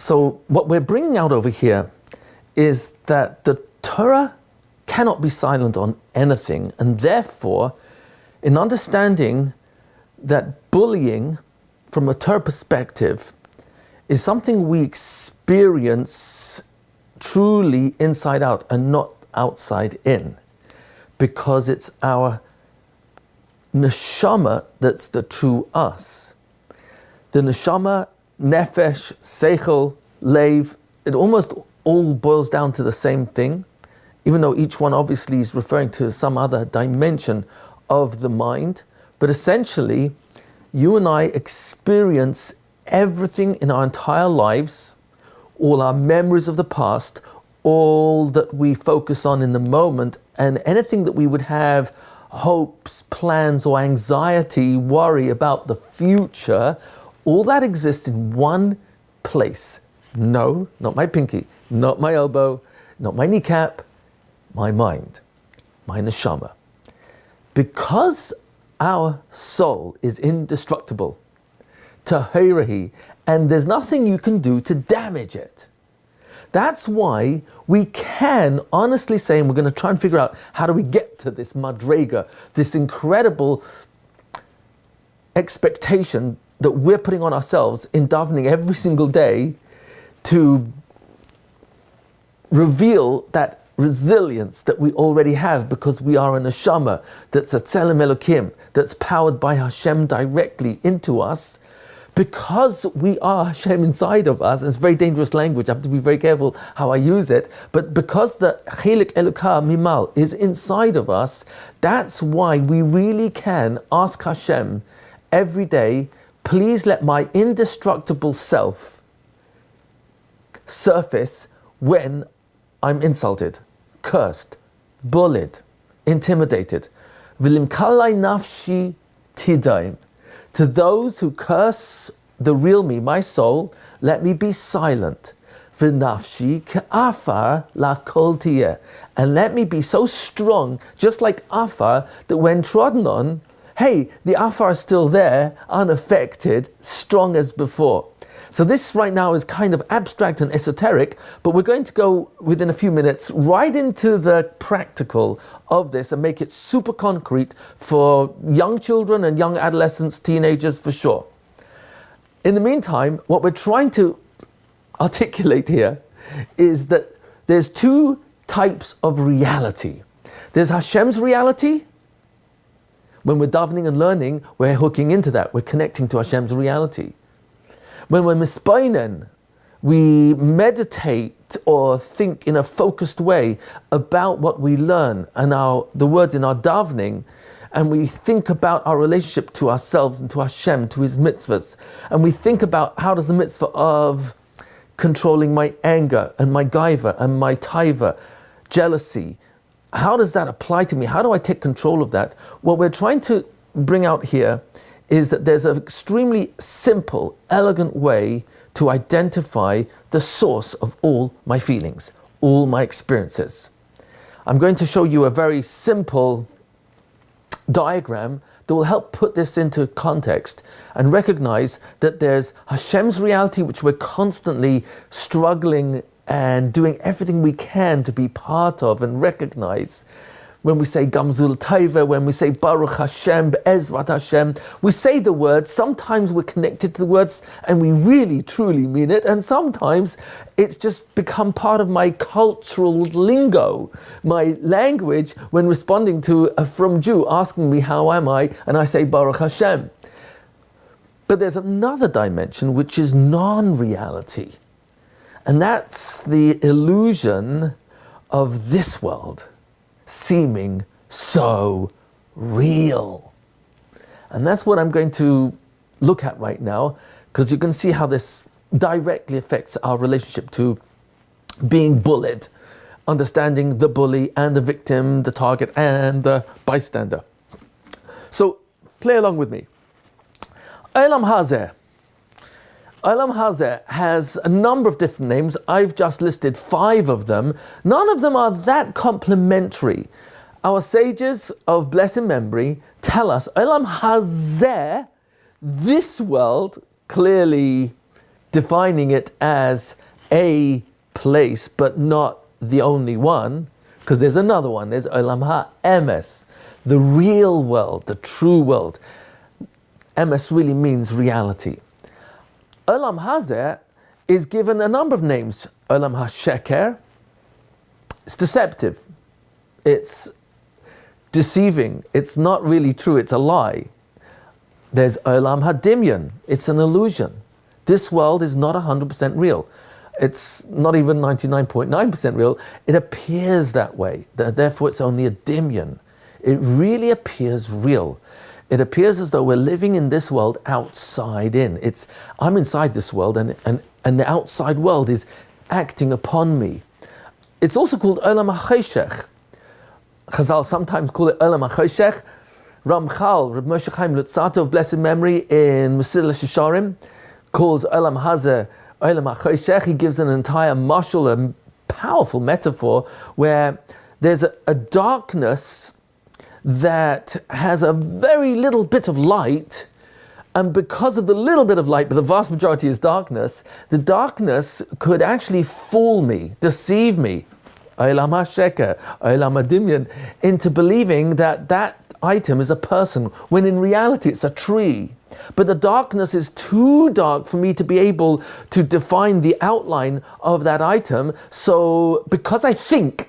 So what we're bringing out over here is that the Torah cannot be silent on anything, and therefore, in understanding that bullying from a Torah perspective is something we experience truly inside out and not outside in, because it's our neshama that's the true us. The neshama, nefesh, seichel, lev, it almost all boils down to the same thing, even though each one obviously is referring to some other dimension of the mind. But essentially, you and I experience everything in our entire lives, all our memories of the past, all that we focus on in the moment, and anything that we would have hopes, plans, or anxiety, worry about the future, all that exists in one place. No, not my pinky, not my elbow, not my kneecap, my mind, my neshama. Because our soul is indestructible, tahirahi, and there's nothing you can do to damage it. That's why we can honestly say, and we're going to try and figure out how do we get to this madrega, this incredible expectation that we're putting on ourselves in davening every single day to reveal that resilience that we already have, because we are a neshama that's a tzelem Elokim, that's powered by Hashem directly into us, because we are Hashem inside of us. And it's very dangerous language, I have to be very careful how I use it, but because the Chelik Elokah Mimal is inside of us, that's why we really can ask Hashem every day, please let my indestructible self surface when I'm insulted, cursed, bullied, intimidated. V'limkalai nafshi tidaim. To those who curse the real me, my soul, let me be silent. V'nafshi ka'afar la'kol tiyeh. And let me be so strong, just like afar, that when trodden on, hey, the afar is still there, unaffected, strong as before. So this right now is kind of abstract and esoteric, but we're going to go within a few minutes right into the practical of this and make it super concrete for young children and young adolescents, teenagers for sure. In the meantime, what we're trying to articulate here is that there's two types of reality. There's Hashem's reality. When we're davening and learning, we're hooking into that. We're connecting to Hashem's reality. When we're mispainen, we meditate or think in a focused way about what we learn and the words in our davening, and we think about our relationship to ourselves and to Hashem, to His mitzvahs, and we think about how does the mitzvah of controlling my anger and my gaiva and my taiva, jealousy, how does that apply to me? How do I take control of that? What we're trying to bring out here is that there's an extremely simple, elegant way to identify the source of all my feelings, all my experiences. I'm going to show you a very simple diagram that will help put this into context and recognize that there's Hashem's reality, which we're constantly struggling and doing everything we can to be part of and recognize. When we say Gamzul Taiva, when we say Baruch Hashem, Be'ezrat Hashem, we say the words, sometimes we're connected to the words and we really truly mean it, and sometimes it's just become part of my cultural lingo, my language, when responding to a from Jew asking me how am I, and I say Baruch Hashem. But there's another dimension which is non-reality, and that's the illusion of this world seeming so real. And that's what I'm going to look at right now, because you can see how this directly affects our relationship to being bullied, understanding the bully and the victim, the target and the bystander. So play along with me. Olam Hazeh. Olam Hazeh has a number of different names. I've just listed 5 of them. None of them are that complementary. Our sages of blessed memory tell us Olam Hazeh, this world, clearly defining it as a place, but not the only one, because there's another one. There's Olam HaEmes, the real world, the true world. Emes really means reality. Olam Hazeh is given a number of names. Olam HaSheker, it's deceptive. It's deceiving. It's not really true. It's a lie. There's Olam HaDimyon. It's an illusion. This world is not 100% real. It's not even 99.9% real. It appears that way. Therefore, it's only a dimyon. It really appears real. It appears as though we're living in this world outside in. I'm inside this world, and the outside world is acting upon me. It's also called Olam HaChoshech. Chazal sometimes call it Olam HaChoshech. Ramchal, Reb Moshe Chaim Luzzatto of blessed memory in Mesilas Yesharim, calls Olam Hazeh Olam HaChoshech. He gives an entire mashal, a powerful metaphor, where there's a darkness that has a very little bit of light, and because of the little bit of light, but the vast majority is darkness, the darkness could actually fool me, deceive me, Olam HaSheker, Olam HaDimyon, into believing that item is a person, when in reality it's a tree. But the darkness is too dark for me to be able to define the outline of that item, so because I think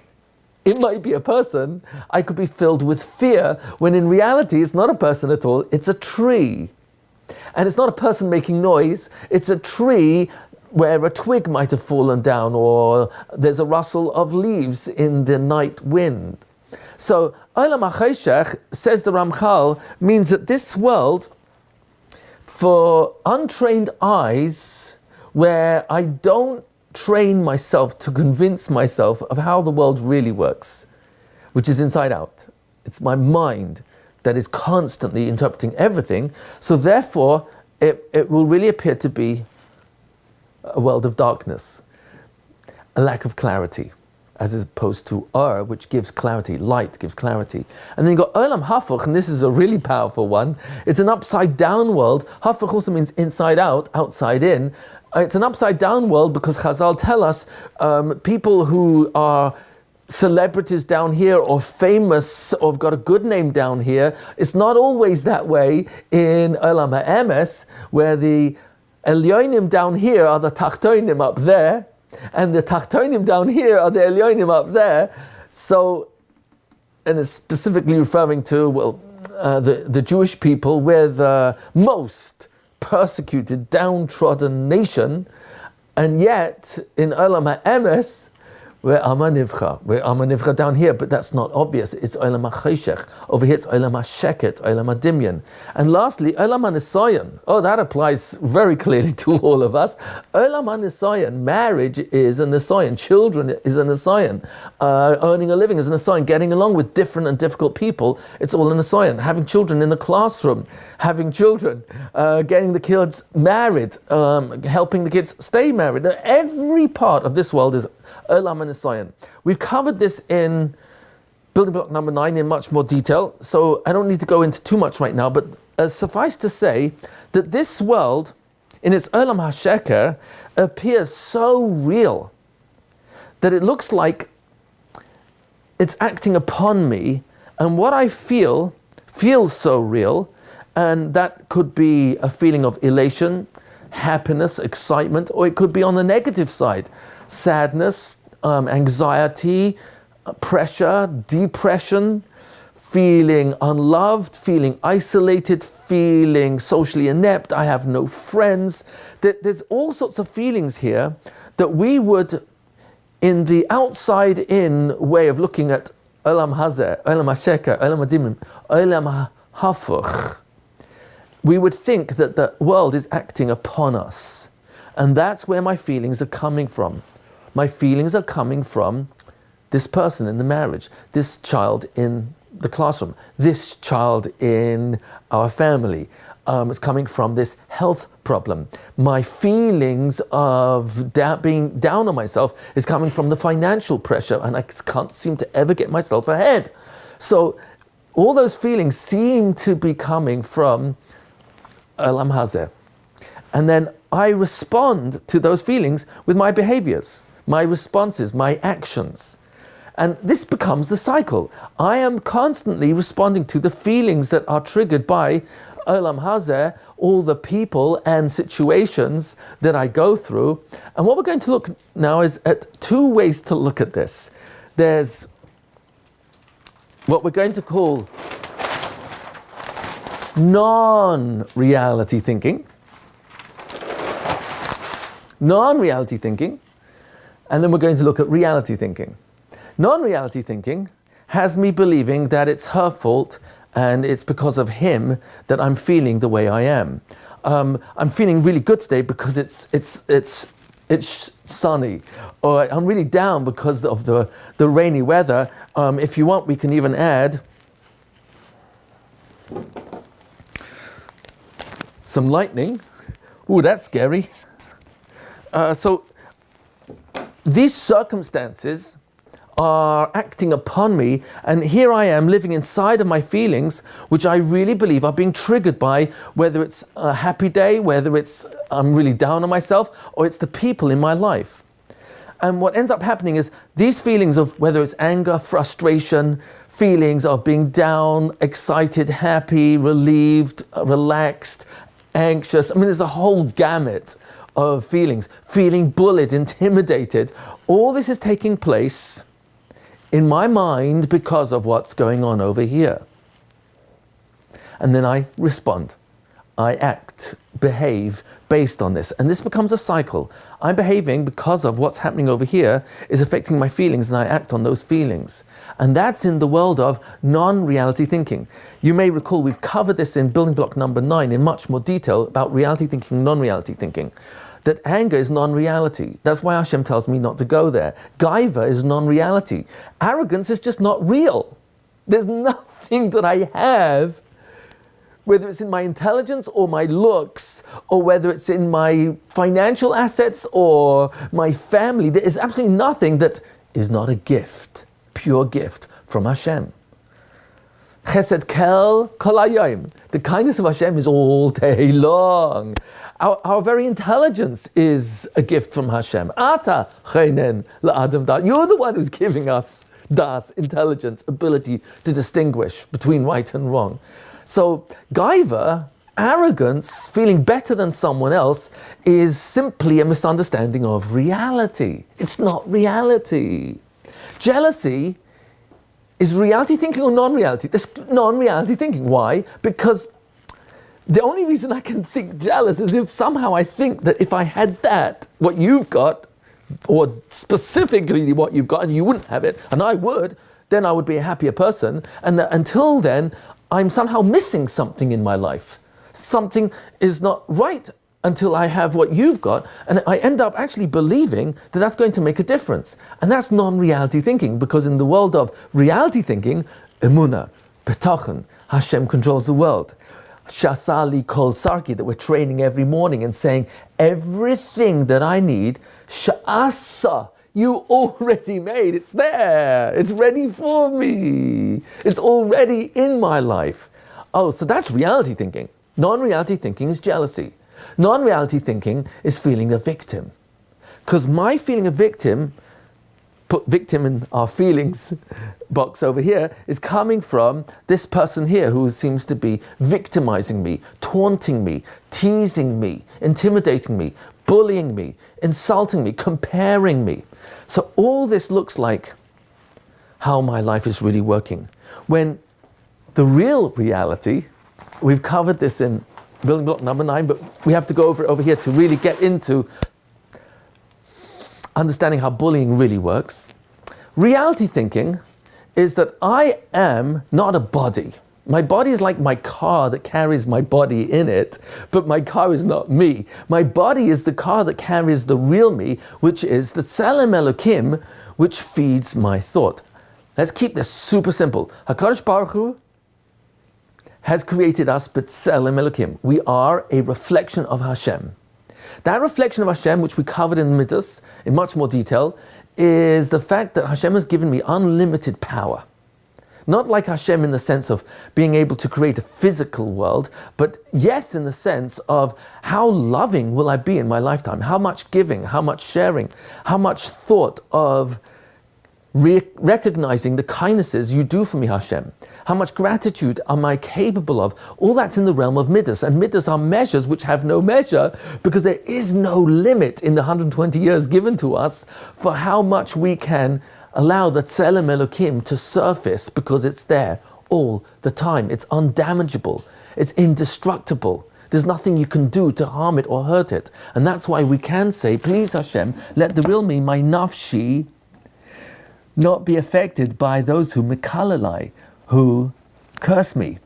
it might be a person, I could be filled with fear, when in reality it's not a person at all, it's a tree. And it's not a person making noise, it's a tree where a twig might have fallen down, or there's a rustle of leaves in the night wind. So Olam HaChoshech, says the Ramchal, means that this world, for untrained eyes, where I don't train myself to convince myself of how the world really works, which is inside out. It's my mind that is constantly interpreting everything, so therefore it will really appear to be a world of darkness, a lack of clarity, as opposed to which gives clarity, light gives clarity. And then you've got Olam Hafuch, and this is a really powerful one. It's an upside down world. Hafuch also means inside out, outside in. It's an upside down world because Chazal tell us people who are celebrities down here, or famous, or have got a good name down here, it's not always that way in Olam HaEmes, where the Elyonim down here are the Tachtonim up there, and the Tachtonim down here are the Elyonim up there. So, and it's specifically referring to, the Jewish people, we're the most persecuted, downtrodden nation, and yet in Olam HaEmes, we're Amanivcha down here, but that's not obvious. It's Olam HaChoshech. Over here it's Olam HaSheker, it's Olam HaDimyon. And lastly, Olam HaNisayon. Oh, that applies very clearly to all of us. Olam HaNisayon, marriage is a Nisayon, children is a Nisayon, earning a living is a Nisayon, getting along with different and difficult people, it's all a Nisayon. Having children in the classroom, having children, getting the kids married, helping the kids stay married. Every part of this world is Olam HaNisayon. We've covered this in building block number 9 in much more detail, so I don't need to go into too much right now, but suffice to say that this world, in its Olam HaSheker, appears so real that it looks like it's acting upon me, and what I feel feels so real, and that could be a feeling of elation, happiness, excitement, or it could be on the negative side, sadness, anxiety, pressure, depression, feeling unloved, feeling isolated, feeling socially inept, I have no friends. There's all sorts of feelings here that we would, in the outside-in way of looking at Olam Hazeh, Olam HaSheker, Olam HaDimyon, Olam HaHafuch, we would think that the world is acting upon us. And that's where my feelings are coming from. My feelings are coming from this person in the marriage, this child in the classroom, this child in our family. It's coming from this health problem. My feelings of being down on myself is coming from the financial pressure, and I can't seem to ever get myself ahead. So all those feelings seem to be coming from Olam Hazeh. And then I respond to those feelings with my behaviors, my responses, my actions. And this becomes the cycle. I am constantly responding to the feelings that are triggered by Olam Hazeh, all the people and situations that I go through. And what we're going to look now is at two ways to look at this. There's what we're going to call non-reality thinking. Non-reality thinking. And then we're going to look at reality thinking. Non-reality thinking has me believing that it's her fault and it's because of him that I'm feeling the way I am. I'm feeling really good today because it's sunny, or I'm really down because of the rainy weather. If you want, we can even add some lightning. Ooh, that's scary. So these circumstances are acting upon me, and here I am living inside of my feelings, which I really believe are being triggered by whether it's a happy day, whether it's I'm really down on myself, or it's the people in my life. And what ends up happening is these feelings of whether it's anger, frustration, feelings of being down, excited, happy, relieved, relaxed, anxious. I mean, there's a whole gamut of feelings. Feeling bullied, intimidated. All this is taking place in my mind because of what's going on over here. And then I respond. I act, behave based on this. And this becomes a cycle. I'm behaving because of what's happening over here is affecting my feelings, and I act on those feelings. And that's in the world of non-reality thinking. You may recall we've covered this in building block number 9 in much more detail about reality thinking, non-reality thinking. That anger is non-reality. That's why Hashem tells me not to go there. Gaiva is non-reality. Arrogance is just not real. There's nothing that I have, whether it's in my intelligence or my looks, or whether it's in my financial assets or my family. There is absolutely nothing that is not a gift, pure gift from Hashem. Chesed kel kol hayom. The kindness of Hashem is all day long. Our very intelligence is a gift from Hashem. Ata cheinen la'adam dat. You're the one who's giving us das, intelligence, ability to distinguish between right and wrong. So gaiva, arrogance, feeling better than someone else, is simply a misunderstanding of reality. It's not reality. Jealousy is reality thinking or non-reality? This non-reality thinking. Why? Because the only reason I can think jealous is if somehow I think that if I had that, what you've got, or specifically what you've got, and you wouldn't have it, and I would, then I would be a happier person. And until then, I'm somehow missing something in my life. Something is not right until I have what you've got, and I end up actually believing that that's going to make a difference. And that's non-reality thinking, because in the world of reality thinking, emunah, betachon, Hashem controls the world. Shasali kol sarki, that we're training every morning and saying, everything that I need, sha'asa, you already made. It's there. It's ready for me. It's already in my life. Oh, so that's reality thinking. Non-reality thinking is jealousy. Non-reality thinking is feeling a victim. Because my feeling a victim, put victim in our feelings box over here, is coming from this person here who seems to be victimizing me, taunting me, teasing me, intimidating me, bullying me, insulting me, comparing me. So all this looks like how my life is really working. When the real reality, we've covered this in building block number 9, but we have to go over here to really get into understanding how bullying really works. Reality thinking is that I am not a body. My body is like my car that carries my body in it, but my car is not me. My body is the car that carries the real me, which is the Tselem Elokim, which feeds my thought. Let's keep this super simple. HaKadosh Baruch Hu has created us B'Tselem Elokim. We are a reflection of Hashem. That reflection of Hashem, which we covered in Midas in much more detail, is the fact that Hashem has given me unlimited power. Not like Hashem in the sense of being able to create a physical world, but yes, in the sense of how loving will I be in my lifetime? How much giving, how much sharing, how much thought of recognizing the kindnesses you do for me, Hashem. How much gratitude am I capable of? All that's in the realm of midas. And midas are measures which have no measure, because there is no limit in the 120 years given to us for how much we can allow the Tselem Elokim to surface, because it's there all the time. It's undamageable. It's indestructible. There's nothing you can do to harm it or hurt it. And that's why we can say, please Hashem, let the real me, my nafshi, not be affected by those who mikalalai, who curse me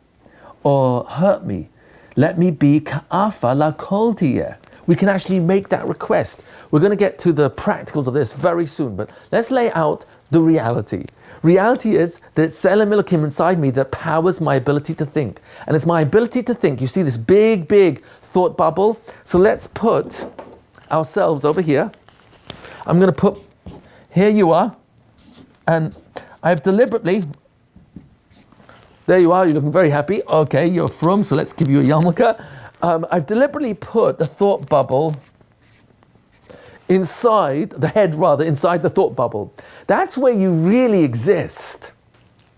or hurt me. Let me be ka'afa la kol tiyeh. We can actually make that request. We're going to get to the practicals of this very soon, but let's lay out the reality. Reality is that it's Tselem Elokim inside me that powers my ability to think. And it's my ability to think. You see this big, big thought bubble? So let's put ourselves over here. I'm going to put, here you are. And I've deliberately, there you are, you're looking very happy. Okay, you're from, so let's give you a yarmulke. I've deliberately put the thought bubble inside, the head rather, inside the thought bubble. That's where you really exist.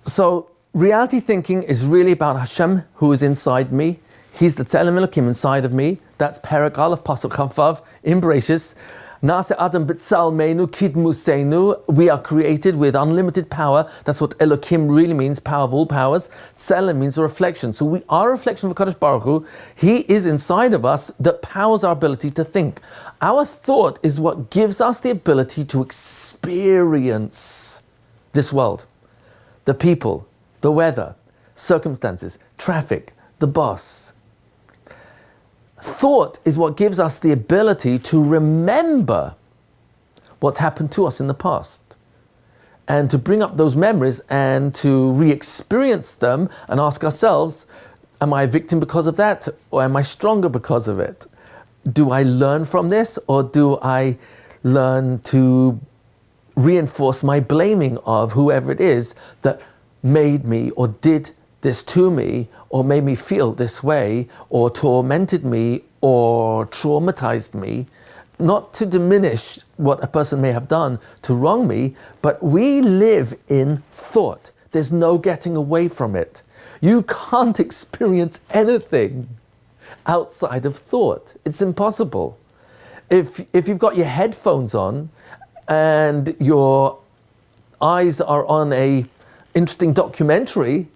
So reality thinking is really about Hashem, who is inside me. He's the Tselem Elokim inside of me. That's Perek Aleph Pasuk Chavav in Bereshis. Nase Adam b'tzalmeinu kidmuseinu. We are created with unlimited power. That's what Elokim really means, power of all powers. Tselem means a reflection. So we are a reflection of HaKadosh Baruch Hu. He is inside of us that powers our ability to think. Our thought is what gives us the ability to experience this world. The people, the weather, circumstances, traffic, the boss. Thought is what gives us the ability to remember what's happened to us in the past and to bring up those memories and to re-experience them and ask ourselves, am I a victim because of that, or am I stronger because of it? Do I learn from this, or do I learn to reinforce my blaming of whoever it is that made me or did this to me, or made me feel this way, or tormented me, or traumatized me? Not to diminish what a person may have done to wrong me, but we live in thought. There's no getting away from it. You can't experience anything outside of thought. It's impossible. If you've got your headphones on and your eyes are on a interesting documentary,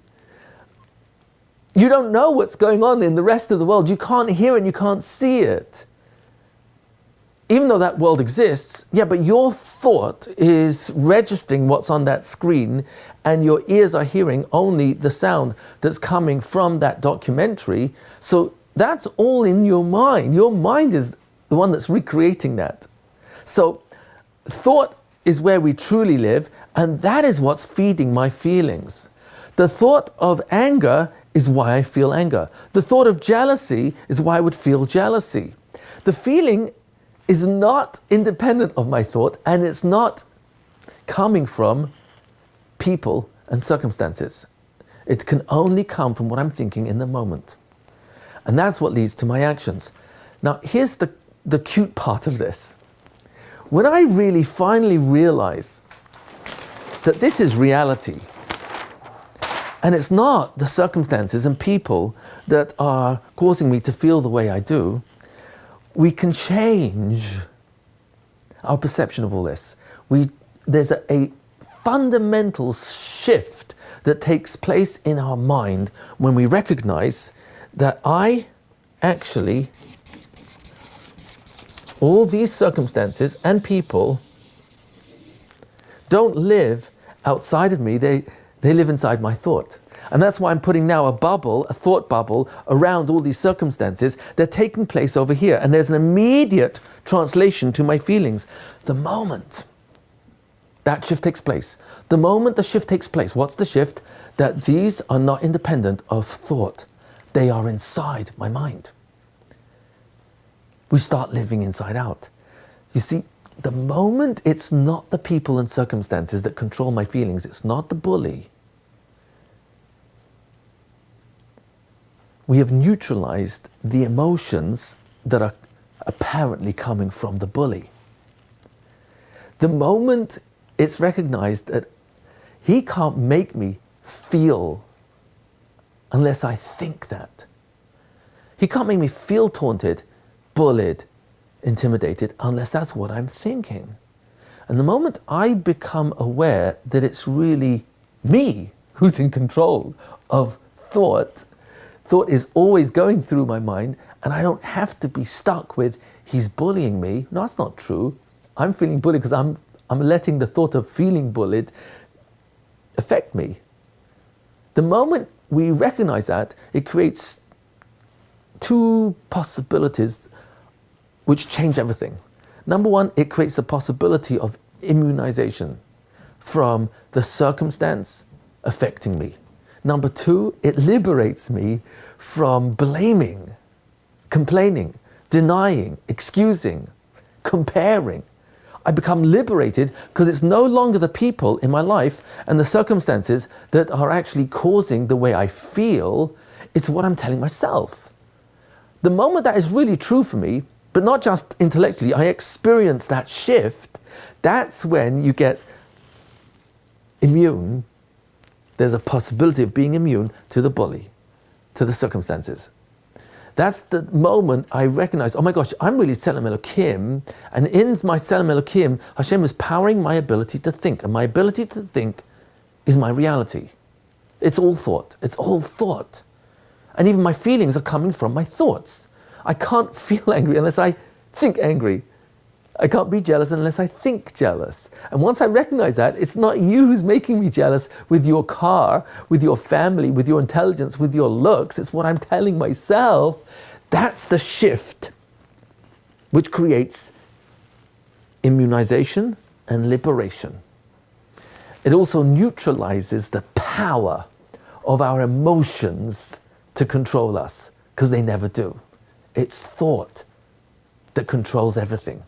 you don't know what's going on in the rest of the world. You can't hear it, you can't see it. Even though that world exists, yeah, but your thought is registering what's on that screen, and your ears are hearing only the sound that's coming from that documentary. So that's all in your mind. Your mind is the one that's recreating that. So thought is where we truly live, and that is what's feeding my feelings. The thought of anger is why I feel anger. The thought of jealousy is why I would feel jealousy. The feeling is not independent of my thought, and it's not coming from people and circumstances. It can only come from what I'm thinking in the moment. And that's what leads to my actions. Now, here's the cute part of this. When I really finally realize that this is reality, and it's not the circumstances and people that are causing me to feel the way I do, we can change our perception of all this. There's a fundamental shift that takes place in our mind when we recognize that I actually, all these circumstances and people don't live outside of me, they live inside my thought. And that's why I'm putting now a bubble, a thought bubble, around all these circumstances. They're taking place over here. And there's an immediate translation to my feelings. The moment that shift takes place, the moment the shift takes place, what's the shift? That these are not independent of thought. They are inside my mind. We start living inside out. You see, the moment it's not the people and circumstances that control my feelings, it's not the bully, we have neutralized the emotions that are apparently coming from the bully. The moment it's recognized that he can't make me feel unless I think that. He can't make me feel taunted, bullied, intimidated unless that's what I'm thinking. And the moment I become aware that it's really me who's in control of thought is always going through my mind, and I don't have to be stuck with, he's bullying me. No, that's not true. I'm feeling bullied because I'm letting the thought of feeling bullied affect me. The moment we recognize that, it creates two possibilities which change everything. Number one, it creates the possibility of immunization from the circumstance affecting me. Number two, it liberates me from blaming, complaining, denying, excusing, comparing. I become liberated because it's no longer the people in my life and the circumstances that are actually causing the way I feel. It's what I'm telling myself. The moment that is really true for me, but not just intellectually, I experience that shift, that's when you get immune. There's a possibility of being immune to the bully, to the circumstances. That's the moment I recognize, oh my gosh, I'm really Tselem Elokim, and in my Tselem Elokim, Hashem is powering my ability to think, and my ability to think is my reality. It's all thought. It's all thought. And even my feelings are coming from my thoughts. I can't feel angry unless I think angry. I can't be jealous unless I think jealous. And once I recognize that, it's not you who's making me jealous with your car, with your family, with your intelligence, with your looks. It's what I'm telling myself. That's the shift which creates immunization and liberation. It also neutralizes the power of our emotions to control us, because they never do. It's thought that controls everything.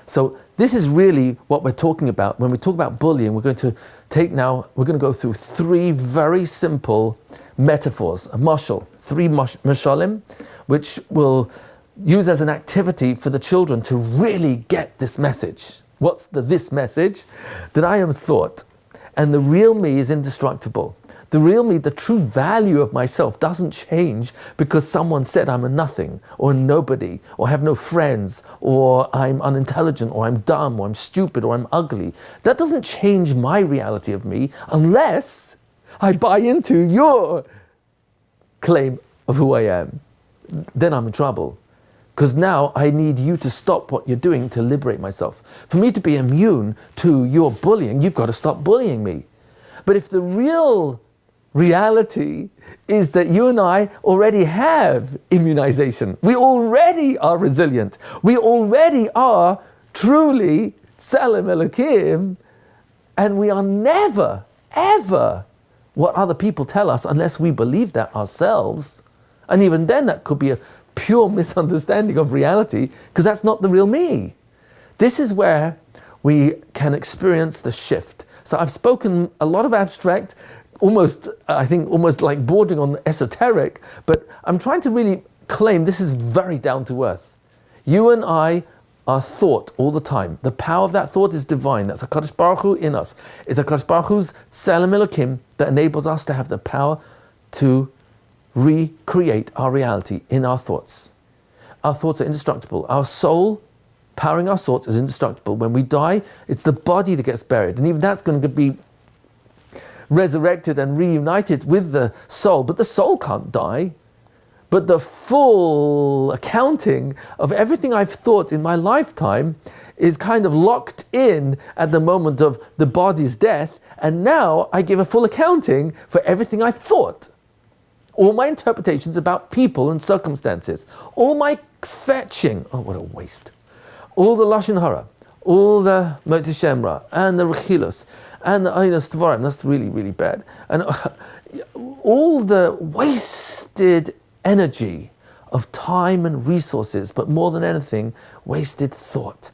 So this is really what we're talking about. When we talk about bullying, we're going to go through three very simple metaphors, a mashal, three mashalim, which we'll use as an activity for the children to really get this message. What's this message? That I am thought, and the real me is indestructible. The real me, the true value of myself doesn't change because someone said I'm a nothing, or a nobody, or have no friends, or I'm unintelligent, or I'm dumb, or I'm stupid, or I'm ugly. That doesn't change my reality of me unless I buy into your claim of who I am. Then I'm in trouble. Because now I need you to stop what you're doing to liberate myself. For me to be immune to your bullying, you've got to stop bullying me. But if the real reality is that you and I already have immunization. We already are resilient. We already are truly Tselem Elokim, and we are never, ever what other people tell us unless we believe that ourselves. And even then that could be a pure misunderstanding of reality, because that's not the real me. This is where we can experience the shift. So I've spoken a lot of abstract, almost like bordering on esoteric, but I'm trying to really claim this is very down to earth. You and I are thought all the time. The power of that thought is divine. That's HaKadosh Baruch Hu in us. It's HaKadosh Baruch Hu's Tselem Elokim that enables us to have the power to recreate our reality in our thoughts. Our thoughts are indestructible. Our soul, powering our thoughts, is indestructible. When we die, it's the body that gets buried. And even that's going to be resurrected and reunited with the soul. But the soul can't die. But the full accounting of everything I've thought in my lifetime is kind of locked in at the moment of the body's death. And now I give a full accounting for everything I've thought. All my interpretations about people and circumstances. All my fetching. Oh, what a waste. All the Lashon Hara. All the Motzi Shemra. And the Rechilus. And the Einas Tvarim. That's really, really bad. And all the wasted energy of time and resources, but more than anything, wasted thought.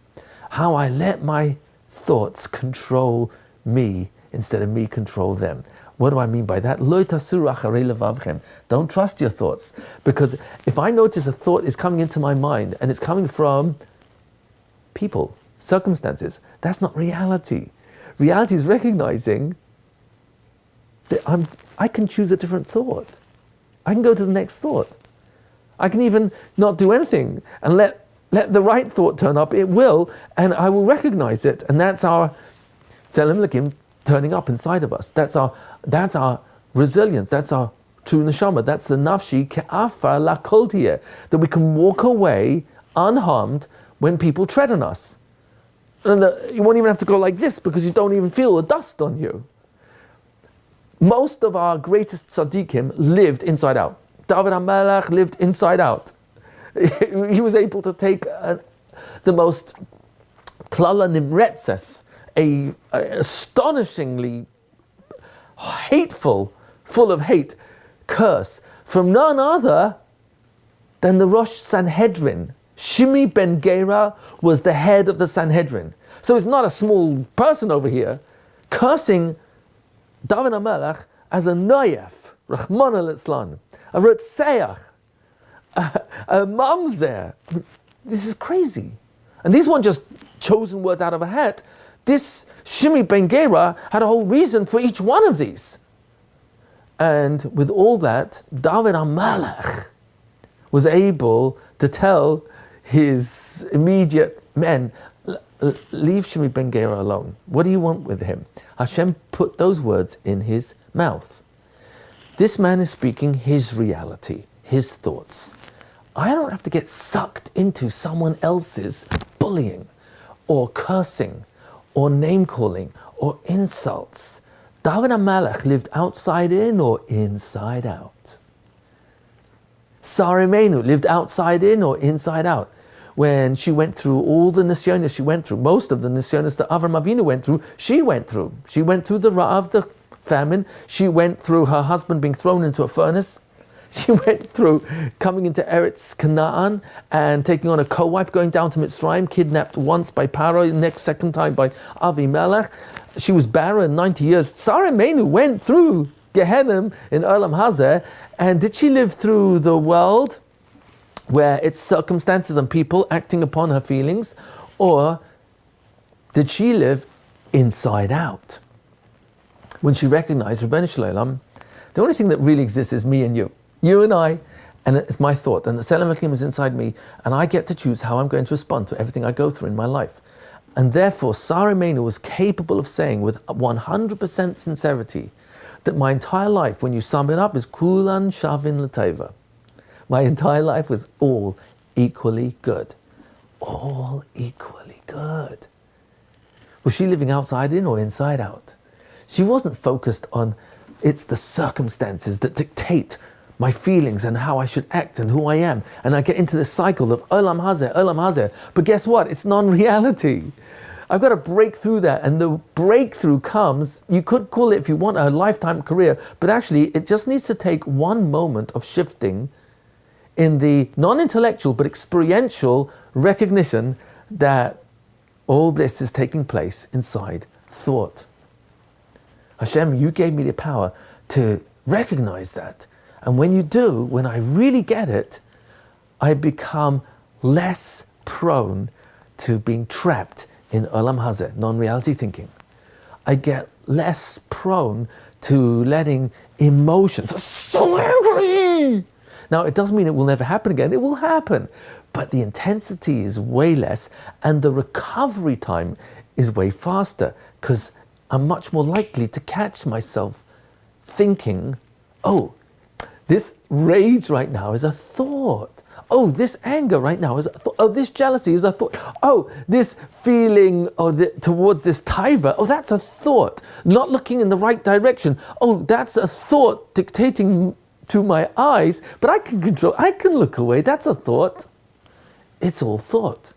How I let my thoughts control me instead of me control them. What do I mean by that? Lo tasuru acharei levavchem. Don't trust your thoughts. Because if I notice a thought is coming into my mind and it's coming from people, circumstances, that's not reality. Reality is recognizing that I can choose a different thought. I can go to the next thought. I can even not do anything and let the right thought turn up. It will, and I will recognize it. And that's our Tzelem Elokim turning up inside of us. That's our resilience. That's our true neshama. That's the nafshi ke'afar lakol tiyeh, that we can walk away unharmed when people tread on us. And you won't even have to go like this because you don't even feel the dust on you. Most of our greatest tzaddikim lived inside out. David HaMelech lived inside out. He was able to take the most klala nimretzes, a astonishingly hateful, full of hate, curse from none other than the Rosh Sanhedrin. Shimi ben Gera was the head of the Sanhedrin. So it's not a small person over here cursing David HaMelech as a noyef, Rahman al-Islam, a Rutseach, a mamzer. This is crazy. And these weren't just chosen words out of a hat. This Shimi ben Gera had a whole reason for each one of these. And with all that, David HaMelech was able to tell his immediate men, leave Shimi ben Gera alone. What do you want with him? Hashem put those words in his mouth. This man is speaking his reality, his thoughts. I don't have to get sucked into someone else's bullying or cursing or name-calling or insults. David HaMelech lived outside in or inside out. Sarah Imenu lived outside in or inside out. When she went through all the nisyonos she went through, most of the nisyonos that Avram Avinu went through, she went through. She went through the Ra'av, the famine. She went through her husband being thrown into a furnace. She went through coming into Eretz Canaan and taking on a co-wife, going down to Mitzrayim, kidnapped once by Paro, next second time by Avimelech. She was barren 90 years. Sarah Imenu went through Gehenna in Olam Hazeh, and did she live through the world where it's circumstances and people acting upon her feelings, or did she live inside out? When she recognized, Rebbeinu Shalom, the only thing that really exists is me and you. You and I, and it's my thought, and the Tzelem Elokim is inside me, and I get to choose how I'm going to respond to everything I go through in my life. And therefore, Sarah Imenu was capable of saying with 100% sincerity that my entire life, when you sum it up, is kulan shavin l'teva. My entire life was all equally good. All equally good. Was she living outside in or inside out? She wasn't focused on, it's the circumstances that dictate my feelings and how I should act and who I am. And I get into this cycle of Olam Hazeh, Olam Hazeh. But guess what? It's non-reality. I've got to break through that. And the breakthrough comes, you could call it, if you want, a lifetime career. But actually, it just needs to take one moment of shifting in the non-intellectual but experiential recognition that all this is taking place inside thought. Hashem, you gave me the power to recognize that. And when you do, when I really get it, I become less prone to being trapped in Olam Hazeh, non-reality thinking. I get less prone to letting emotions, I'm so angry! Now, it doesn't mean it will never happen again. It will happen. But the intensity is way less and the recovery time is way faster because I'm much more likely to catch myself thinking, oh, this rage right now is a thought. Oh, this anger right now is a thought. Oh, this jealousy is a thought. Oh, this feeling towards this taiva, oh, that's a thought. Not looking in the right direction. Oh, that's a thought dictating to my eyes, but I can control, I can look away. That's a thought. It's all thought.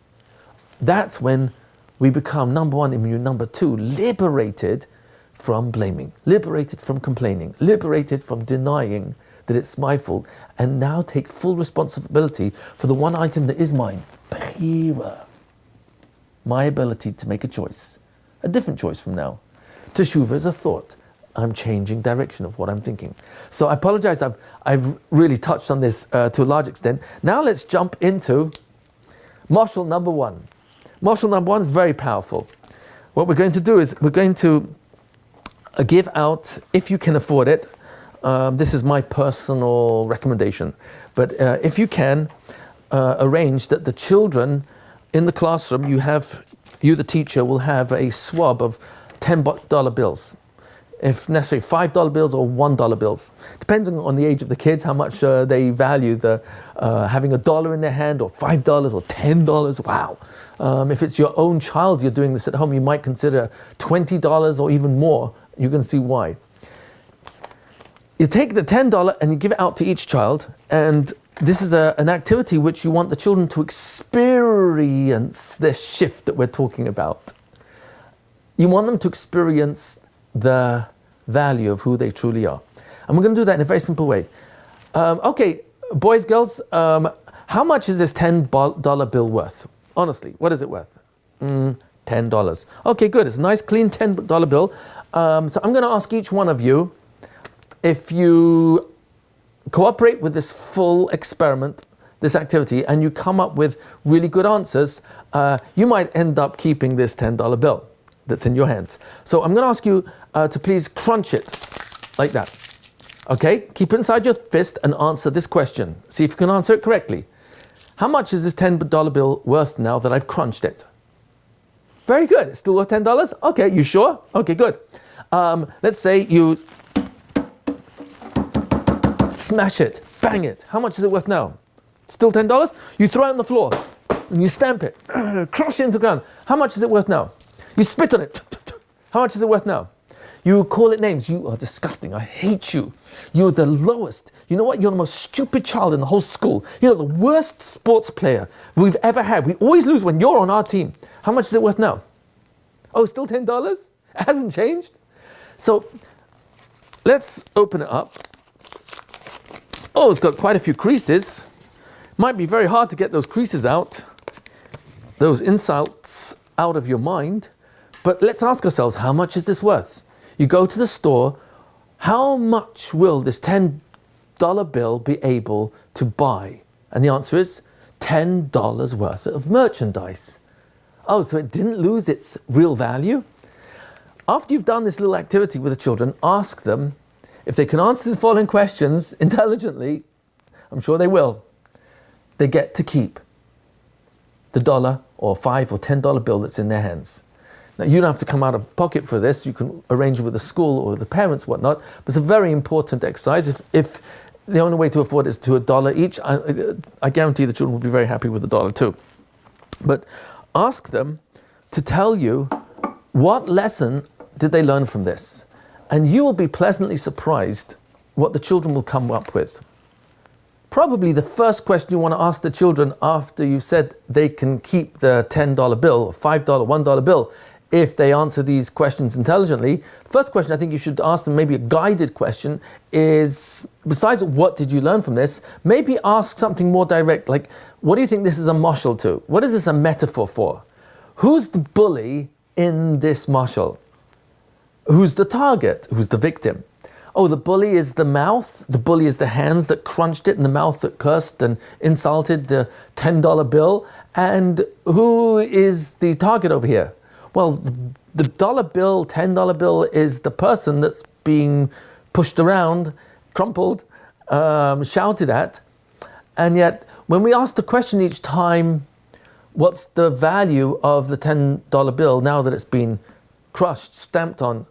That's when we become, number one, immune, number two, liberated from blaming, liberated from complaining, liberated from denying that it's my fault, and now take full responsibility for the one item that is mine, Bechira. My ability to make a choice, a different choice from now. Teshuvah is a thought. I'm changing direction of what I'm thinking. So I apologize, I've really touched on this to a large extent. Now let's jump into Mashal number one. Mashal number one is very powerful. What we're going to do is we're going to give out, if you can afford it, this is my personal recommendation, but if you can, arrange that the children in the classroom, you the teacher will have a swab of $10 bills. If necessary, $5 bills or $1 bills. Depending on the age of the kids, how much they value the having a dollar in their hand, or $5 or $10. Wow. If it's your own child, you're doing this at home, you might consider $20 or even more. You're going to see why. You take the $10 and you give it out to each child, and this is an activity which you want the children to experience this shift that we're talking about. You want them to experience the value of who they truly are. And we're going to do that in a very simple way. Okay, boys, girls, how much is this $10 bill worth? Honestly, what is it worth? $10. Okay, good. It's a nice, clean $10 bill. So I'm going to ask each one of you, if you cooperate with this full experiment, this activity, and you come up with really good answers, you might end up keeping this $10 bill that's in your hands. So I'm going to ask you to please crunch it like that. Okay, keep it inside your fist and answer this question. See if you can answer it correctly. How much is this $10 bill worth now that I've crunched it? Very good. It's still worth $10? Okay, you sure? Okay, good. Let's say you smash it, bang it. How much is it worth now? Still $10? You throw it on the floor and you stamp it, crush it into the ground. How much is it worth now? You spit on it. How much is it worth now? You call it names. You are disgusting. I hate you. You're the lowest. You know what? You're the most stupid child in the whole school. You're the worst sports player we've ever had. We always lose when you're on our team. How much is it worth now? Oh, still $10? It hasn't changed? So let's open it up. Oh, it's got quite a few creases. Might be very hard to get those creases out, those insults out of your mind. But let's ask ourselves, how much is this worth? You go to the store, how much will this $10 bill be able to buy? And the answer is $10 worth of merchandise. Oh, so it didn't lose its real value? After you've done this little activity with the children, ask them if they can answer the following questions intelligently. I'm sure they will. They get to keep the $1 or $5 or $10 bill that's in their hands. Now, you don't have to come out of pocket for this. You can arrange it with the school or the parents, whatnot. But it's a very important exercise. If the only way to afford it is to $1 each, I guarantee the children will be very happy with the $1 too. But ask them to tell you what lesson did they learn from this. And you will be pleasantly surprised what the children will come up with. Probably the first question you want to ask the children after you said they can keep the $10 bill, $5, $1 bill, if they answer these questions intelligently, first question I think you should ask them, maybe a guided question, is besides what did you learn from this, maybe ask something more direct, like what do you think this is a mashal to? What is this a metaphor for? Who's the bully in this mashal? Who's the target? Who's the victim? Oh, the bully is the mouth, the bully is the hands that crunched it and the mouth that cursed and insulted the $10 bill. And who is the target over here? Well, the dollar bill, $10 bill is the person that's being pushed around, crumpled, shouted at. And yet, when we ask the question each time, what's the value of the $10 bill now that it's been crushed, stamped on,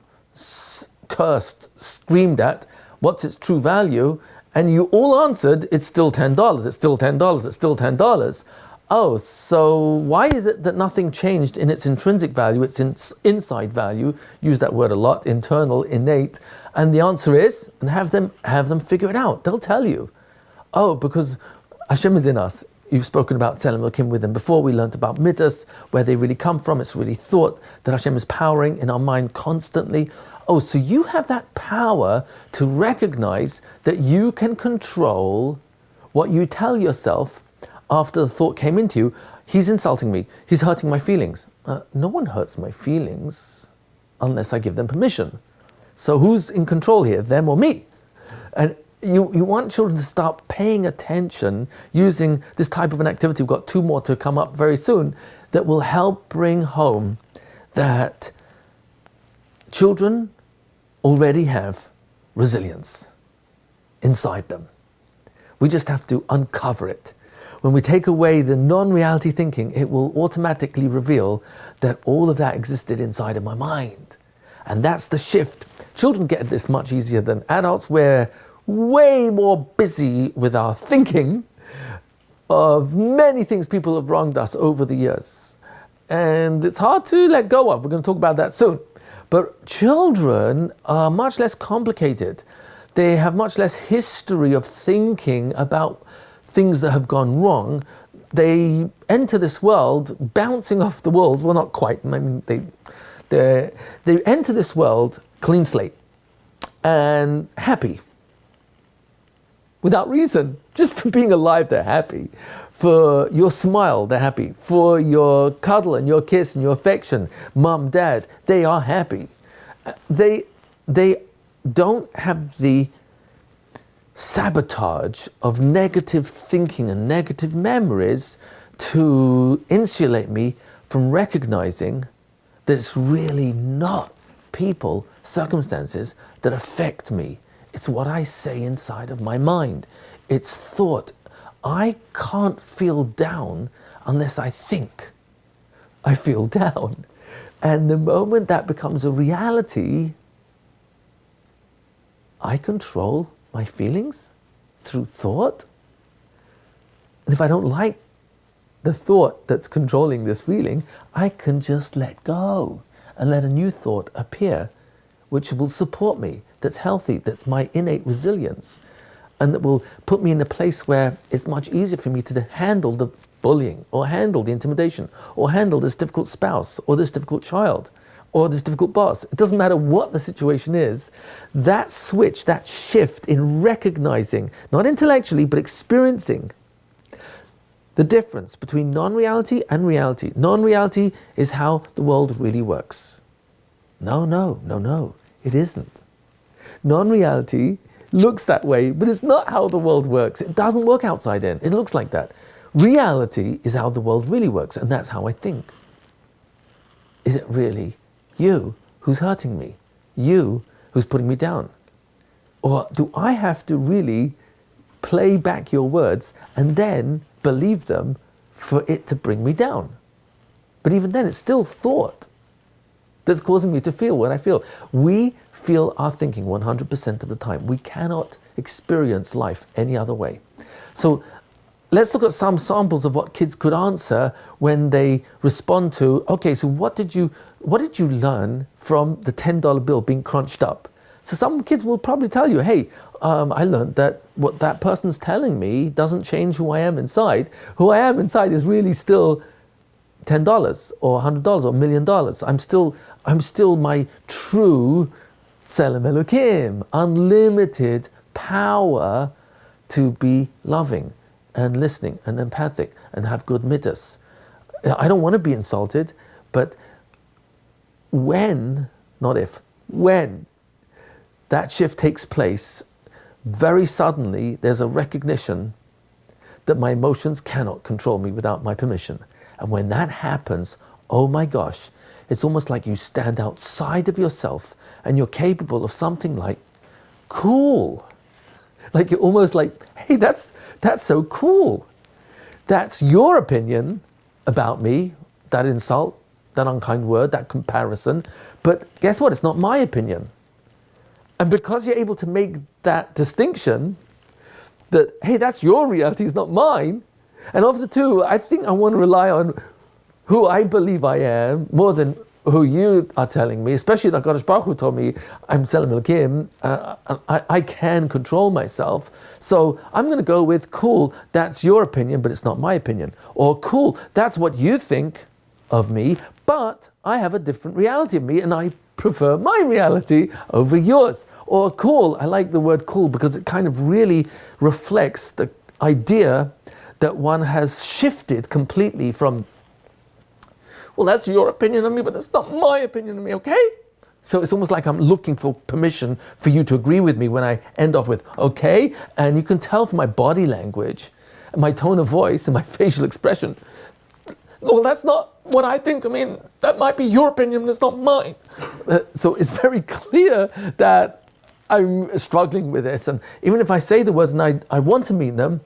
cursed, screamed at, what's its true value? And you all answered, it's still $10, it's still $10, it's still $10. Oh, so why is it that nothing changed in its intrinsic value, its inside value? Use that word a lot, internal, innate. And the answer is, and have them figure it out. They'll tell you. Oh, because Hashem is in us. You've spoken about Tzelem Elokim with them before. We learned about Midas, where they really come from. It's really thought that Hashem is powering in our mind constantly. Oh, so you have that power to recognize that you can control what you tell yourself after the thought came into you. He's insulting me. He's hurting my feelings. No one hurts my feelings. unless I give them permission. So who's in control here, them or me? And you want children to start paying attention using this type of an activity. We've got 2 more to come up very soon that will help bring home that children already have resilience inside them. We just have to uncover it. When we take away the non-reality thinking, it will automatically reveal that all of that existed inside of my mind. And that's the shift. Children get this much easier than adults. We're way more busy with our thinking of many things people have wronged us over the years. And it's hard to let go of. We're going to talk about that soon. But children are much less complicated. They have much less history of thinking about things that have gone wrong. They enter this world bouncing off the walls. Well, not quite. I mean, they enter this world clean slate and happy. Without reason. Just for being alive, they're happy. For your smile, they're happy. For your cuddle and your kiss and your affection, mom, dad, they are happy. They don't have the sabotage of negative thinking and negative memories to insulate me from recognizing that it's really not people, circumstances that affect me. It's what I say inside of my mind. It's thought. I can't feel down unless I think I feel down. And the moment that becomes a reality, I control my feelings through thought. And if I don't like the thought that's controlling this feeling, I can just let go and let a new thought appear, which will support me, that's healthy, that's my innate resilience, and that will put me in a place where it's much easier for me to handle the bullying, or handle the intimidation, or handle this difficult spouse, or this difficult child, or this difficult boss. It doesn't matter what the situation is. That switch, that shift in recognizing, not intellectually, but experiencing the difference between non-reality and reality. Non-reality is how the world really works. No, it isn't. Non-reality looks that way, but it's not how the world works. It doesn't work outside in. It looks like that. Reality is how the world really works, and that's how I think. Is it really you who's hurting me? You who's putting me down? Or do I have to really play back your words and then believe them for it to bring me down? But even then, it's still thought that's causing me to feel what I feel. We feel our thinking 100% of the time. We cannot experience life any other way. So let's look at some samples of what kids could answer when they respond to, okay, so what did you learn from the $10 bill being crunched up? So some kids will probably tell you, hey, I learned that what that person's telling me doesn't change who I am inside. Who I am inside is really still $10 or $100 or $1 million. I'm still my true Tselem Elokim, unlimited power to be loving and listening and empathic and have good midas. I don't want to be insulted, but when, not if, when that shift takes place, very suddenly there's a recognition that my emotions cannot control me without my permission. And when that happens, oh my gosh, it's almost like you stand outside of yourself and you're capable of something like cool. Like you're almost like, hey, that's so cool. That's your opinion about me, that insult, that unkind word, that comparison. But guess what? It's not my opinion. And because you're able to make that distinction, that, hey, that's your reality, it's not mine. And of the two, I think I want to rely on who I believe I am more than who you are telling me, especially that HaKadosh Baruch Hu told me I'm Tselem Elokim, I can control myself. So I'm going to go with, cool, that's your opinion, but it's not my opinion. Or cool, that's what you think of me, but I have a different reality of me and I prefer my reality over yours. Or cool, I like the word cool because it kind of really reflects the idea that one has shifted completely from, well, that's your opinion of me, but that's not my opinion of me, okay? So it's almost like I'm looking for permission for you to agree with me when I end off with, okay? And you can tell from my body language, my tone of voice, and my facial expression, well, that's not what I think. I mean, that might be your opinion, it's not mine. So it's very clear that I'm struggling with this. And even if I say the words and I want to mean them,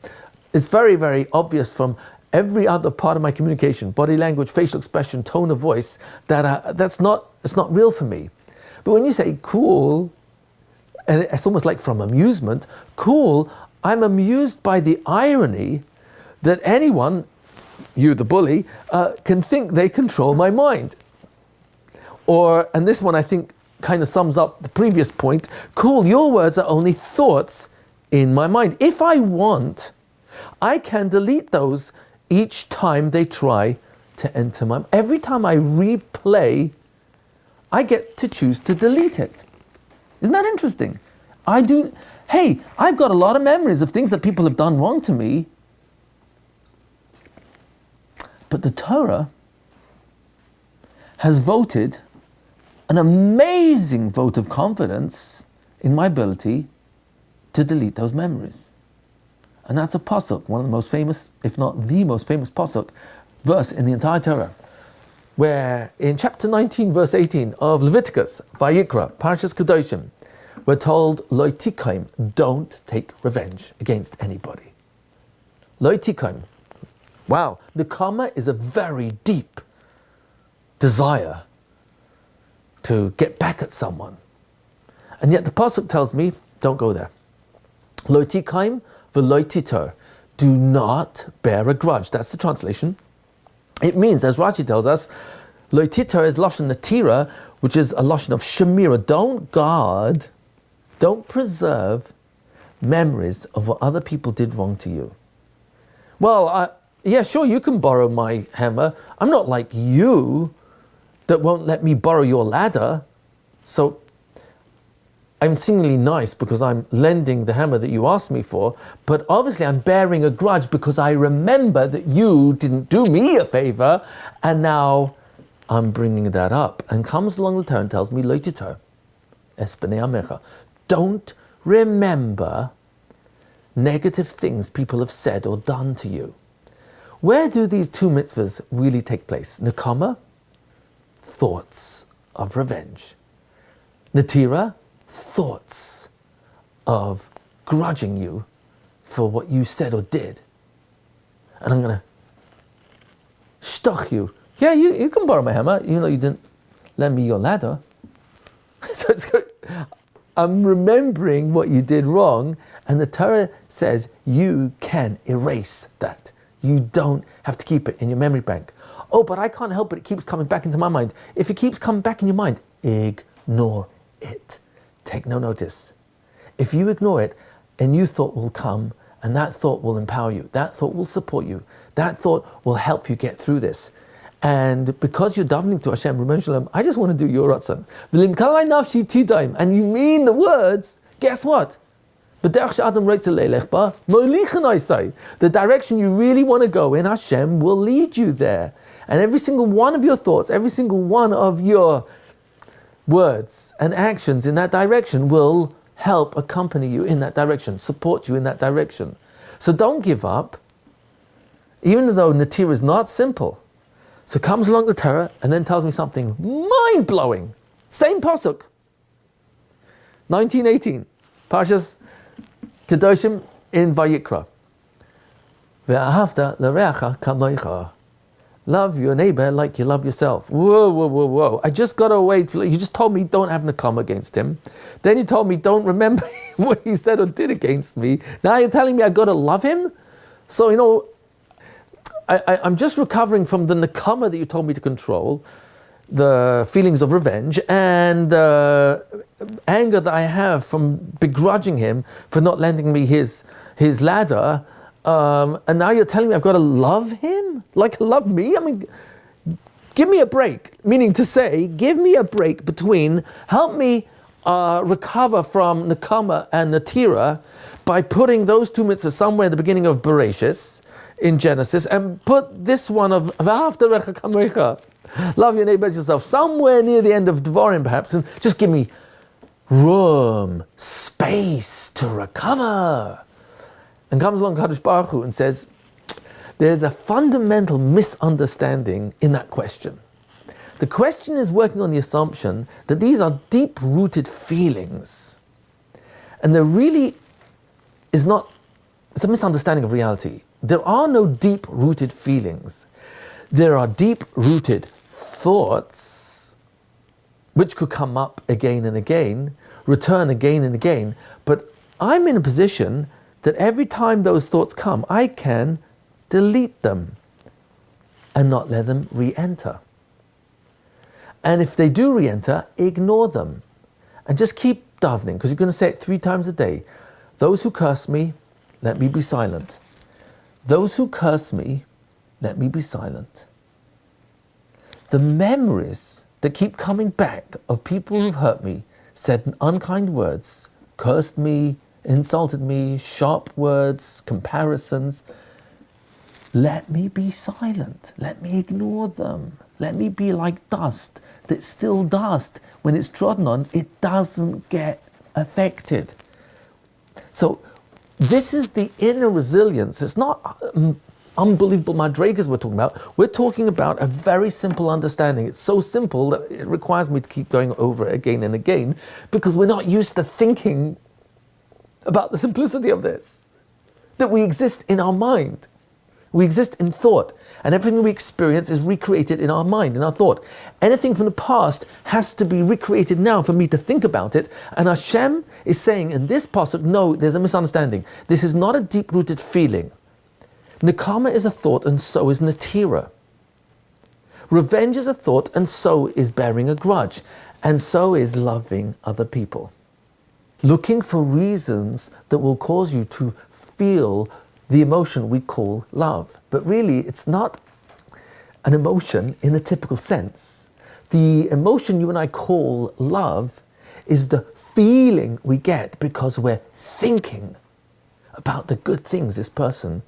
it's very, very obvious from every other part of my communication, body language, facial expression, tone of voice, that it's not real for me. But when you say cool, and it's almost like from amusement, cool, I'm amused by the irony that anyone, you the bully, can think they control my mind. And this one I think kind of sums up the previous point, cool, your words are only thoughts in my mind. If I want, I can delete those each time they try to enter my mind. Every time I replay, I get to choose to delete it. Isn't that interesting? I've got a lot of memories of things that people have done wrong to me. But the Torah has voted an amazing vote of confidence in my ability to delete those memories. And that's a pasuk, one of the most famous, if not the most famous pasuk, verse in the entire Torah, where in chapter 19, verse 18 of Leviticus, Vayikra, Parashas Kedoshim, we're told, Lo tikaim, don't take revenge against anybody. Lo tikaim. Wow, nekama is a very deep desire to get back at someone. And yet the pasuk tells me, don't go there. Lo tikaim v'lo titor. Do not bear a grudge. That's the translation. It means, as Rashi tells us, lo titor is lashon natira, which is a lashon of shemira. Don't guard, don't preserve memories of what other people did wrong to you. Well, yeah, sure, you can borrow my hammer. I'm not like you that won't let me borrow your ladder. So I'm seemingly nice because I'm lending the hammer that you asked me for, but obviously I'm bearing a grudge because I remember that you didn't do me a favor, and now I'm bringing that up. And comes along the Torah and tells me, Lo titor, es b'nei amecha. Don't remember negative things people have said or done to you. Where do these two mitzvahs really take place? Nekama, thoughts of revenge. Natira, thoughts of grudging you for what you said or did. And I'm going to shtoch you. Yeah, you can borrow my hammer, even though you didn't lend me your ladder. So it's good. I'm remembering what you did wrong, and the Torah says you can erase that. You don't have to keep it in your memory bank. Oh, but I can't help it. It keeps coming back into my mind. If it keeps coming back in your mind, ignore it. Take no notice. If you ignore it, a new thought will come, and that thought will empower you. That thought will support you. That thought will help you get through this. And because you're davening to Hashem, Rebbeinu Shalom, I just want to do your ratzon. And you mean the words, guess what? The direction you really want to go in, Hashem will lead you there. And every single one of your thoughts, every single one of your words and actions in that direction will help accompany you in that direction, support you in that direction. So don't give up, even though Natir is not simple. So comes along the Torah and then tells me something mind-blowing. Same pasuk. 1918, Parshas Kedoshim in Vayikra. Ve'ahavta l'reacha kamoicha. Love your neighbor like you love yourself. Whoa. I just got away. You just told me don't have nakam against him. Then you told me don't remember what he said or did against me. Now you're telling me I got to love him? So, I'm just recovering from the nakama that you told me to control, the feelings of revenge, and the anger that I have from begrudging him for not lending me his ladder. And now you're telling me I've got to love him? Like love me? I mean, give me a break. Meaning to say, give me a break between, help me recover from Nakama and Natira by putting those two mitzvahs somewhere at the beginning of Bereshis in Genesis, and put this one of V'ahavta l'reacha kamoicha Love your neighbor as yourself. Somewhere near the end of Dvarim, perhaps, and just give me room, space to recover. And comes along Kadosh Baruch Hu and says, there's a fundamental misunderstanding in that question. The question is working on the assumption that these are deep-rooted feelings. And there really is not, it's a misunderstanding of reality. There are no deep-rooted feelings. There are deep-rooted thoughts which could come up again and again, return again and again. But I'm in a position that every time those thoughts come, I can delete them and not let them re-enter. And if they do re-enter, ignore them and just keep davening, because you're going to say it 3 times a day. Those who curse me, let me be silent. Those who curse me, let me be silent. The memories that keep coming back of people who've hurt me, said unkind words, cursed me, insulted me, sharp words, comparisons, let me be silent. Let me ignore them. Let me be like dust that's still dust. When it's trodden on, it doesn't get affected. So this is the inner resilience. It's not unbelievable madrigas we're talking about. We're talking about a very simple understanding. It's so simple that it requires me to keep going over it again and again, because we're not used to thinking about the simplicity of this. That we exist in our mind. We exist in thought, and everything we experience is recreated in our mind, in our thought. Anything from the past has to be recreated now for me to think about it. And Hashem is saying in this pasuk, no, there's a misunderstanding. This is not a deep-rooted feeling. Nekama is a thought, and so is Natira. Revenge is a thought, and so is bearing a grudge, and so is loving other people. Looking for reasons that will cause you to feel the emotion we call love. But really, it's not an emotion in the typical sense. The emotion you and I call love is the feeling we get because we're thinking about the good things this person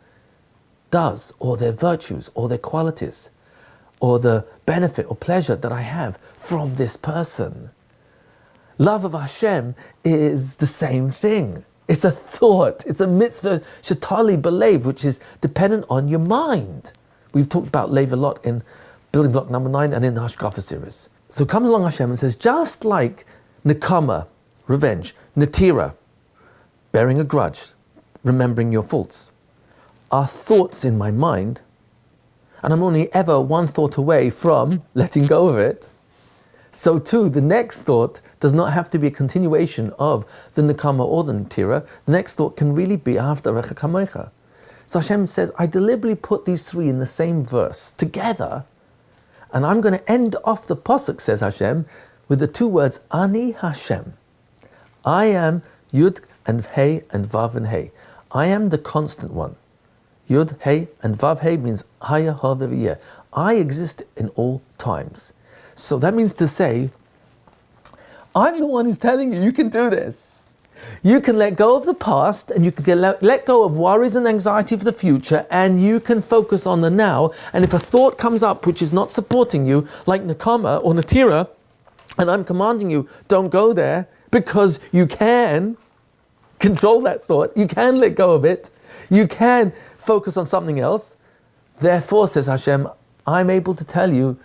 does, or their virtues, or their qualities, or the benefit or pleasure that I have from this person. Love of Hashem is the same thing. It's a thought. It's a mitzvah shetali belev, which is dependent on your mind. We've talked about lev a lot in building block number 9 and in the Hashkafa series. So comes along Hashem and says, just like nekama, revenge, natira, bearing a grudge, remembering your faults, are thoughts in my mind, and I'm only ever one thought away from letting go of it, so too, the next thought does not have to be a continuation of the nekama or the natira. The next thought can really be aftarecha kamecha. So Hashem says, I deliberately put these 3 in the same verse together, and I'm going to end off the pasuk, says Hashem, with the 2 words, Ani Hashem. I am Yud and Hey and Vav and Hey. I am the constant one. Yud, Hey and Vav, Hey means Haya, Hav, V'yeh. I exist in all times. So that means to say, I'm the one who's telling you, you can do this. You can let go of the past, and you can let go of worries and anxiety for the future, and you can focus on the now. And if a thought comes up which is not supporting you, like Nakama or Natira, and I'm commanding you, don't go there, because you can control that thought, you can let go of it, you can focus on something else. Therefore, says Hashem, I'm able to tell you,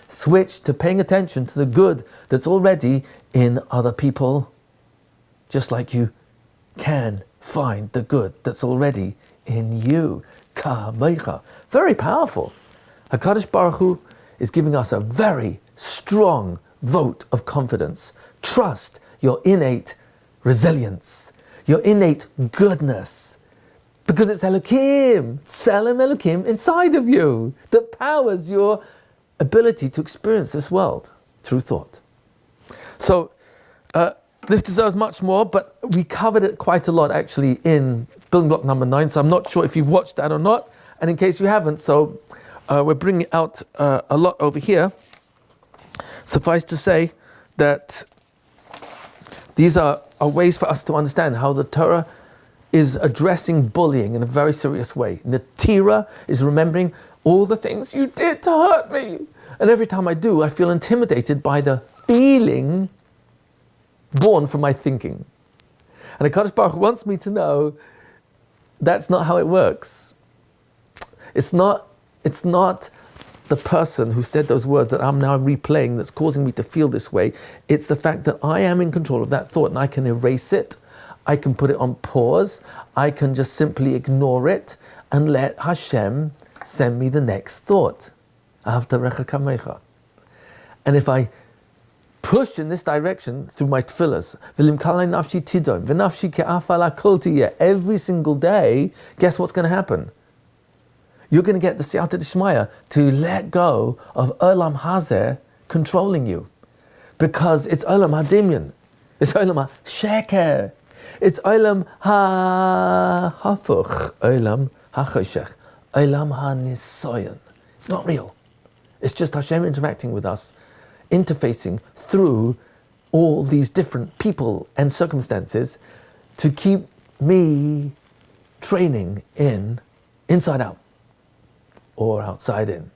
switch to paying attention to the good that's already in other people, just like you can find the good that's already in you. Very powerful. HaKadosh Baruch Hu is giving us a very strong vote of confidence. Trust your innate resilience, your innate goodness, because it's Elokim, Selim Elokim inside of you that powers your ability to experience this world through thought. So this deserves much more, but we covered it quite a lot actually in building block number 9, so I'm not sure if you've watched that or not, and in case you haven't, so we're bringing out a lot over here. Suffice to say that these are ways for us to understand how the Torah is addressing bullying in a very serious way. Natira is remembering all the things you did to hurt me. And every time I do, I feel intimidated by the feeling born from my thinking. And HaKadosh Baruch Hu wants me to know that's not how it works. It's not the person who said those words that I'm now replaying that's causing me to feel this way. It's the fact that I am in control of that thought and I can erase it. I can put it on pause. I can just simply ignore it and let Hashem send me the next thought. Ahavta kamecha. And if I push in this direction through my tefillahs, every single day, guess what's going to happen? You're going to get the siyata d'shmaya to let go of olam hazeh controlling you. Because it's olam hadimyan. It's olam ha-sheker. It's olam ha-hafuch. Olam ha-choshech. Olam ha-nisoyan. It's not real. It's just Hashem interacting with us, interfacing through all these different people and circumstances to keep me training inside out or outside in.